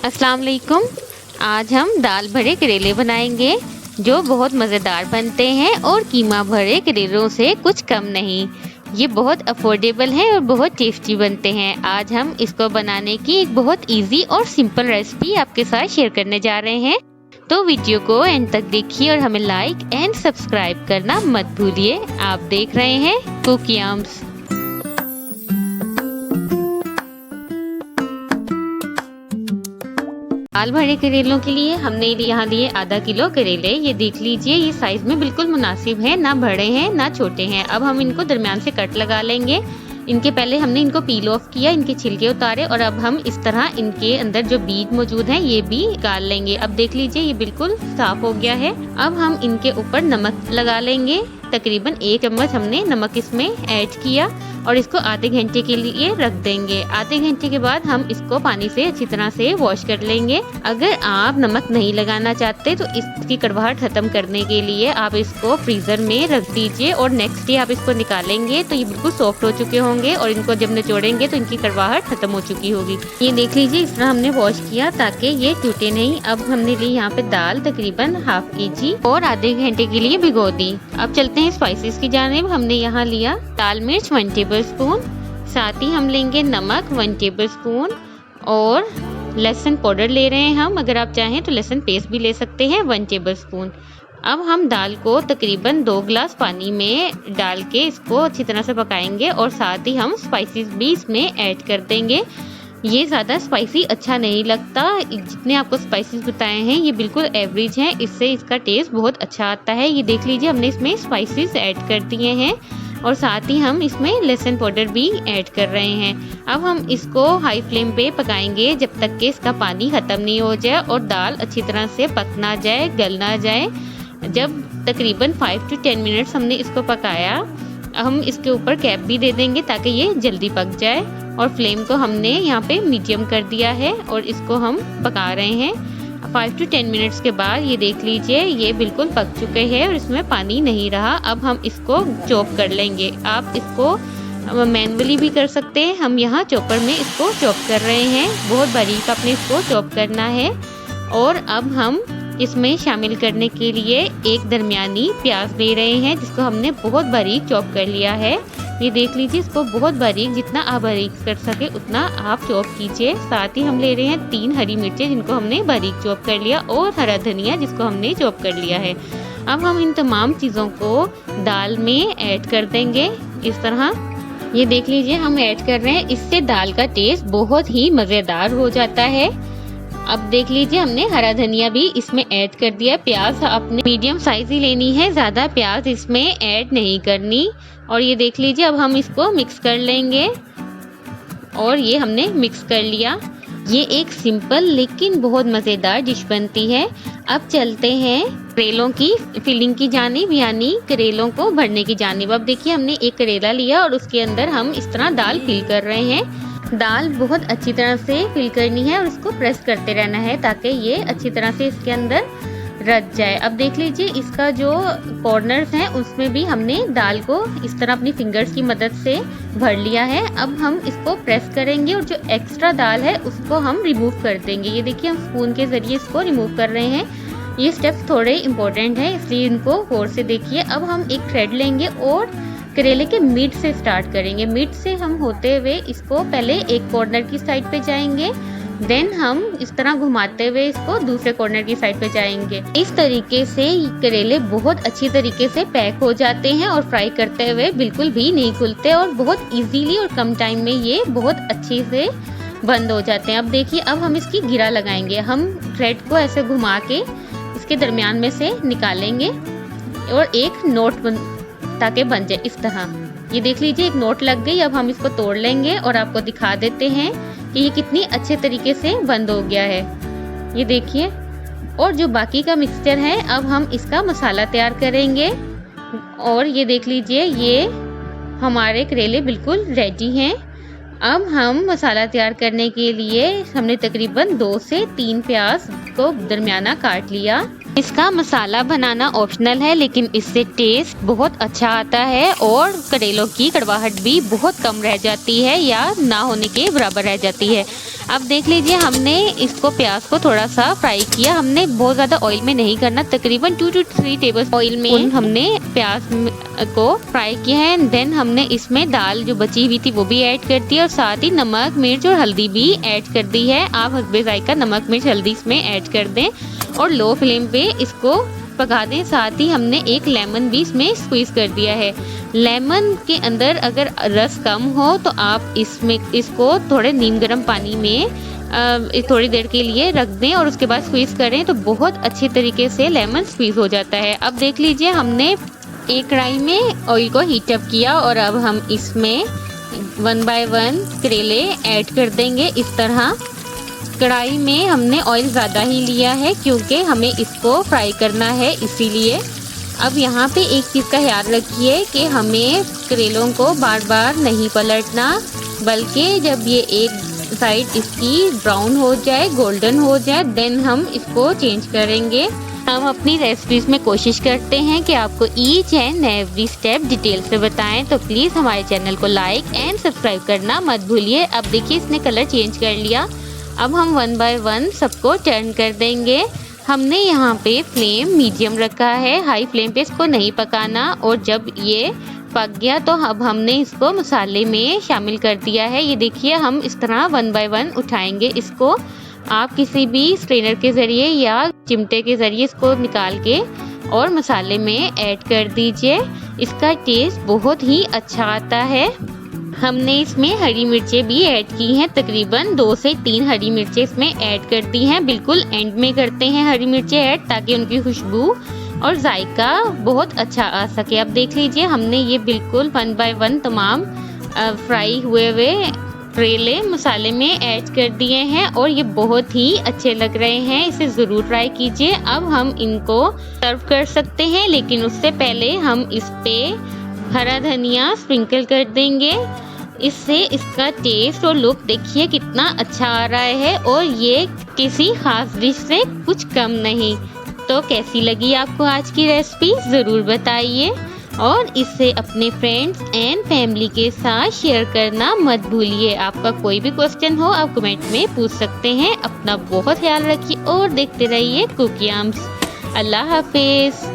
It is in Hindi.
अस्सलाम वालेकुम। आज हम दाल भरे करेले बनाएंगे जो बहुत मज़ेदार बनते हैं और कीमा भरे करेलों से कुछ कम नहीं। ये बहुत अफोर्डेबल है और बहुत टेस्टी बनते हैं। आज हम इसको बनाने की एक बहुत इजी और सिंपल रेसिपी आपके साथ शेयर करने जा रहे हैं, तो वीडियो को एंड तक देखिए और हमें लाइक एंड सब्सक्राइब करना मत भूलिए। आप देख रहे हैं कुकियम्स। दाल भरे करेलों के लिए हमने यहाँ लिए आधा किलो करेले। ये देख लीजिए, ये साइज में बिल्कुल मुनासिब है, ना बड़े हैं ना छोटे हैं। अब हम इनको दरमियान से कट लगा लेंगे। इनके पहले हमने इनको पील ऑफ किया, इनके छिलके उतारे और अब हम इस तरह इनके अंदर जो बीज मौजूद हैं ये भी निकाल लेंगे। अब देख लीजिए ये बिल्कुल साफ हो गया है। अब हम इनके ऊपर नमक लगा लेंगे। तकरीबन 1 चम्मच हमने नमक इसमें ऐड किया और इसको आधे घंटे के लिए रख देंगे। आधे घंटे के बाद हम इसको पानी से अच्छी तरह से वॉश कर लेंगे। अगर आप नमक नहीं लगाना चाहते तो इसकी कड़वाहट खत्म करने के लिए आप इसको फ्रीजर में रख दीजिए और नेक्स्ट डे आप इसको निकालेंगे तो ये बिल्कुल सॉफ्ट हो चुके होंगे और इनको जब निचोड़ेंगे तो इनकी कड़वाहट खत्म हो चुकी होगी। ये देख लीजिए, इस तरह हमने वॉश किया ताकि ये टूटे नहीं। अब हमने ली यहाँ पे दाल तकरीबन हाफ केजी और आधे घंटे के लिए भिगो दी। अब चलते हैं स्पाइसेस की जानिब। हमने यहाँ लिया लाल मिर्च 1 टेबलस्पून, साथ ही हम लेंगे नमक 1 टेबलस्पून और लहसुन पाउडर ले रहे हैं हम। अगर आप चाहें तो लहसुन पेस्ट भी ले सकते हैं 1 टेबलस्पून। अब हम दाल को तकरीबन 2 गिलास पानी में डाल के इसको अच्छी तरह से पकाएंगे और साथ ही हम स्पाइसेस भी इसमें ऐड कर देंगे। ये ज़्यादा स्पाइसी अच्छा नहीं लगता, जितने आपको स्पाइसेस बताए हैं ये बिल्कुल एवरेज हैं, इससे इसका टेस्ट बहुत अच्छा आता है। ये देख लीजिए, हमने इसमें स्पाइसेस ऐड कर दिए हैं और साथ ही हम इसमें लहसुन पाउडर भी ऐड कर रहे हैं। अब हम इसको हाई फ्लेम पे पकाएंगे जब तक कि इसका पानी ख़त्म नहीं हो जाए और दाल अच्छी तरह से पक ना जाए, गल ना जाए। जब तकरीबन 5 to 10 मिनट्स हमने इसको पकाया, हम इसके ऊपर कैप भी दे देंगे ताकि ये जल्दी पक जाए और फ्लेम को हमने यहाँ पे मीडियम कर दिया है और इसको हम पका रहे हैं। 5 to 10 मिनट्स के बाद ये देख लीजिए ये बिल्कुल पक चुके हैं और इसमें पानी नहीं रहा। अब हम इसको चॉप कर लेंगे। आप इसको मैनुअली भी कर सकते हैं, हम यहाँ चॉपर में इसको चॉप कर रहे हैं। बहुत बारीक आपने इसको चॉप करना है। और अब हम इसमें शामिल करने के लिए एक दरमियानी प्याज ले रहे हैं जिसको हमने बहुत बारीक चॉप कर लिया है। ये देख लीजिए, इसको बहुत बारीक, जितना आप बारीक कर सके उतना आप चॉप कीजिए। साथ ही हम ले रहे हैं 3 हरी मिर्चें जिनको हमने बारीक चॉप कर लिया और हरा धनिया जिसको हमने चॉप कर लिया है। अब हम इन तमाम चीज़ों को दाल में ऐड कर देंगे इस तरह। ये देख लीजिए हम ऐड कर रहे हैं, इससे दाल का टेस्ट बहुत ही मज़ेदार हो जाता है। अब देख लीजिए हमने हरा धनिया भी इसमें ऐड कर दिया। प्याज आपने मीडियम साइज ही लेनी है, ज़्यादा प्याज इसमें ऐड नहीं करनी। और ये देख लीजिए अब हम इसको मिक्स कर लेंगे और ये हमने मिक्स कर लिया। ये एक सिंपल लेकिन बहुत मज़ेदार डिश बनती है। अब चलते हैं करेलों की फिलिंग की जानिब, यानी करेलों को भरने की जानिब। अब देखिए हमने एक करेला लिया और उसके अंदर हम इस तरह दाल फिल कर रहे हैं। दाल बहुत अच्छी तरह से फिल करनी है और इसको प्रेस करते रहना है ताकि ये अच्छी तरह से इसके अंदर रच जाए। अब देख लीजिए इसका जो कॉर्नर्स हैं उसमें भी हमने दाल को इस तरह अपनी फिंगर्स की मदद से भर लिया है। अब हम इसको प्रेस करेंगे और जो एक्स्ट्रा दाल है उसको हम रिमूव कर देंगे। ये देखिए हम स्पून के ज़रिए इसको रिमूव कर रहे हैं। ये स्टेप्स थोड़े इम्पोर्टेंट हैं इसलिए इनको गौर से देखिए। अब हम एक थ्रेड लेंगे और करेले के मिड से स्टार्ट करेंगे। मिड से हम होते हुए इसको पहले एक कॉर्नर की साइड पे जाएंगे, देन हम इस तरह घुमाते हुए इसको दूसरे कॉर्नर की साइड पे जाएंगे। इस तरीके से करेले बहुत अच्छी तरीके से पैक हो जाते हैं और फ्राई करते हुए बिल्कुल भी नहीं खुलते और बहुत इजीली और कम टाइम में ये बहुत अच्छे से बंद हो जाते हैं। अब देखिए अब हम इसकी घेरा लगाएंगे। हम थ्रेड को ऐसे घुमा के इसके दरमियान में से निकालेंगे और एक नोट ताकि बन जाए इस तरह। ये देख लीजिए एक नोट लग गई। अब हम इसको तोड़ लेंगे और आपको दिखा देते हैं कि ये कितनी अच्छे तरीके से बंद हो गया है। ये देखिए, और जो बाकी का मिक्सचर है अब हम इसका मसाला तैयार करेंगे। और ये देख लीजिए ये हमारे करेले बिल्कुल रेडी हैं। अब हम मसाला तैयार करने के लिए हमने तकरीबन 2 से 3 प्याज को दरमियाना काट लिया इसका मसाला बनाना ऑप्शनल है, लेकिन इससे टेस्ट बहुत अच्छा आता है और करेलों की कड़वाहट भी बहुत कम रह जाती है या ना होने के बराबर रह जाती है। अब देख लीजिए, हमने इसको प्याज को थोड़ा सा फ्राई किया। हमने बहुत ज़्यादा ऑयल में नहीं करना, तकरीबन 2 to 3 टेबल ऑयल में हमने प्याज को फ्राई किया है। देन हमने इसमें दाल जो बची हुई थी वो भी ऐड कर दी और साथ ही नमक, मिर्च और हल्दी भी ऐड कर दी है। आप हस्बे जायका नमक, मिर्च, हल्दी इसमें ऐड कर दें और लो फ्लेम पे इसको पका दें। साथ ही हमने एक लेमन भी इसमें स्क्वीज कर दिया है। लेमन के अंदर अगर रस कम हो तो आप इसको थोड़े नीम गर्म पानी में थोड़ी देर के लिए रख दें और उसके बाद स्क्वीज करें तो बहुत अच्छे तरीके से लेमन स्क्वीज हो जाता है। अब देख लीजिए, हमने एक कढ़ाई में ऑयल को हीट अप किया और अब हम इसमें 1 by 1 करेले ऐड कर देंगे। इस तरह कढ़ाई में हमने ऑयल ज़्यादा ही लिया है क्योंकि हमें इसको फ्राई करना है, इसीलिए। अब यहाँ पे एक चीज़ का ख्याल रखिए कि हमें करेलों को बार बार नहीं पलटना, बल्कि जब ये एक साइड इसकी ब्राउन हो जाए, गोल्डन हो जाए, देन हम इसको चेंज करेंगे। हम अपनी रेसिपीज़ में कोशिश करते हैं कि आपको each and every step detail से बताएं, तो प्लीज़ हमारे चैनल को लाइक एंड सब्सक्राइब करना मत भूलिए। अब देखिए, इसने कलर चेंज कर लिया। अब हम 1 by 1 सबको टर्न कर देंगे। हमने यहाँ पे फ्लेम मीडियम रखा है, हाई फ्लेम पे इसको नहीं पकाना। और जब ये पक गया तो अब हमने इसको मसाले में शामिल कर दिया है। ये देखिए, हम इस तरह 1 by 1 उठाएंगे इसको। आप किसी भी स्ट्रेनर के ज़रिए या चिमटे के ज़रिए इसको निकाल के और मसाले में ऐड कर दीजिए। इसका टेस्ट बहुत ही अच्छा आता है। हमने इसमें हरी मिर्चें भी ऐड की हैं, तकरीबन 2 से 3 हरी मिर्चें इसमें ऐड कर दी हैं। बिल्कुल एंड में करते हैं हरी मिर्चें ऐड, ताकि उनकी खुशबू और जायका बहुत अच्छा आ सके। अब देख लीजिए, हमने ये बिल्कुल 1 by 1 तमाम फ्राई हुए करेले मसाले में ऐड कर दिए हैं और ये बहुत ही अच्छे लग रहे हैं। इसे ज़रूर ट्राई कीजिए। अब हम इनको सर्व कर सकते हैं, लेकिन उससे पहले हम इस पे हरा धनिया स्प्रिंकल कर देंगे। इससे इसका टेस्ट और लुक देखिए कितना अच्छा आ रहा है और ये किसी खास डिश से कुछ कम नहीं। तो कैसी लगी आपको आज की रेसिपी, ज़रूर बताइए और इसे अपने फ्रेंड्स एंड फैमिली के साथ शेयर करना मत भूलिए। आपका कोई भी क्वेश्चन हो आप कमेंट में पूछ सकते हैं। अपना बहुत ख्याल रखिए और देखते रहिए कुकी आर्म्स। अल्लाह हाफिज़।